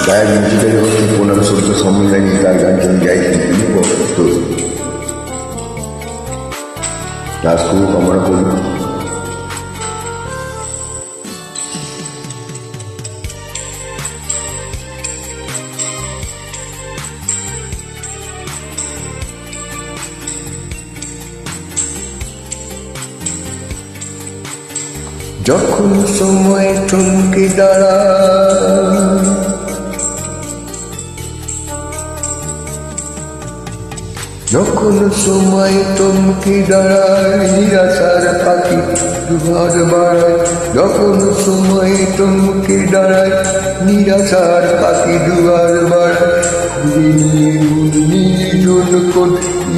গায়ক মিউজিক্যাল হচ্ছে প্রণাম সত্য সম্মেলনী তার গানটি গাই প্রস্তুত তার শুভ কামনা করি। যখন সময় থমকে দাঁড়ায়, যখন সময় থমকে দাঁড়ায়, নিরাশার পাখি দুয়ার বাড়ায়। যখন সময় থমকে দাঁড়ায়, নিরাশার পাখি দুয়ার বাড়ায়। নির্জন কোন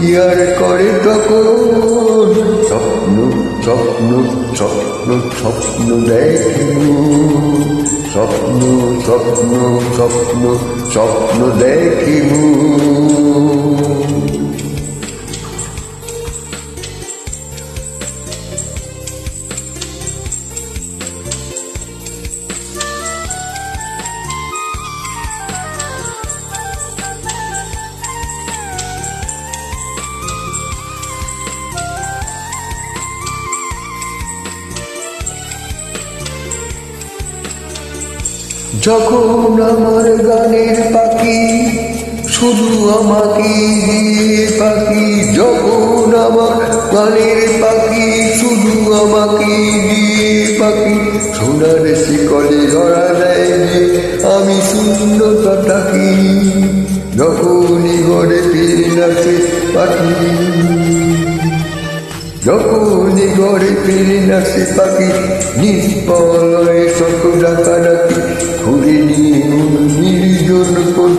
ইয়ার করে তখন স্বপ্ন স্বপ্ন স্বপ্ন স্বপ্ন দেখিব, স্বপ্ন স্বপ্ন স্বপ্ন স্বপ্ন দেখিব। যখন আমার গানের পাখি শুধু আমাকে দিয়ে পাখি, যখন আমার গানের পাখি শুধু আমাকে দিয়ে পাখি, সোনার শিকলে ধরা দেয় যে আমি শূন্যতা থাকি। যখনই ঘরে ফিরে নাচে পাখি, যখনই ঘরে ফিরে নাচে পাখি, নিষ্পলয়ে শত ডাকাডাকি, ঘুরে নিয়ে নির্জন কোন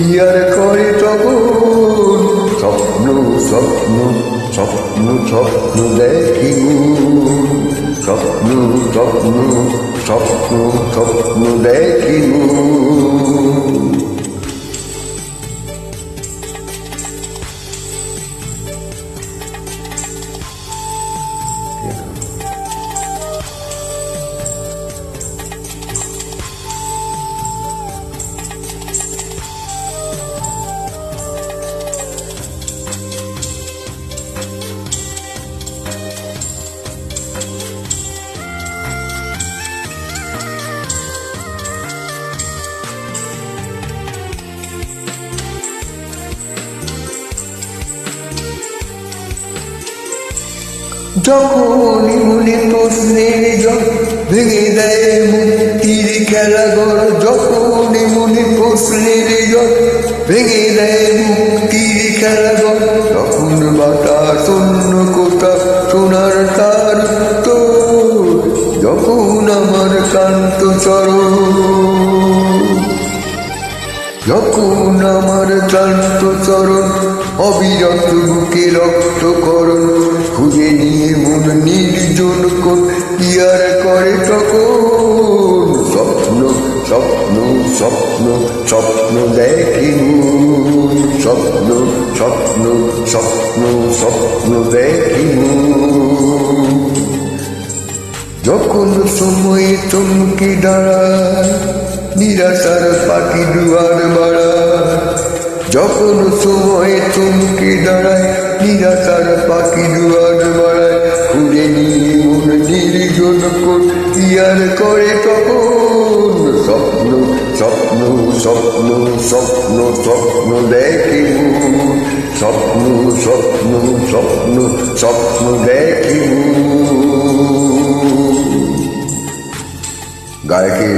ইয়ার করে তখন স্বপ্ন স্বপ্ন স্বপ্ন স্বপ্ন দেখিব, স্বপ্ন স্বপ্ন স্বপ্ন স্বপ্ন দেখিব। যখনই মনে প্রশ্নের জল ভেঙে দেয় মুক্তির খেলাঘর, যখনই মনে প্রশ্নের জল ভেঙে দেয় মুক্তির খেলাঘর, তখন বাতাস অন্য কোথা সোনার তার উত্তর। যখন আমার কান্ত চরণ, যখন আমার ক্লান্ত চরণ অবিরত বুকে রক্তকরণ, খুঁজে নিয়ে মন নির্জন কোন ইয়ার করে তখন স্বপ্ন স্বপ্ন স্বপ্ন স্বপ্ন দেখিব, স্বপ্ন স্বপ্ন স্বপ্ন স্বপ্ন দেখিব। যখন সময় থমকে দাঁড়ায়, নিরাশার পাখি দুয়ার বাড়ায়। যখন সময় থমকে দাঁড়ায়, নিরাশার পাখি দুয়ার বাড়ায়। ঘুরে নিয়ে মন নির্জন কোন ইয়ার করে তখন স্বপ্ন স্বপ্ন স্বপ্ন স্বপ্ন স্বপ্ন দেখিব, স্বপ্ন স্বপ্ন স্বপ্ন স্বপ্ন দেখিব। গায়কের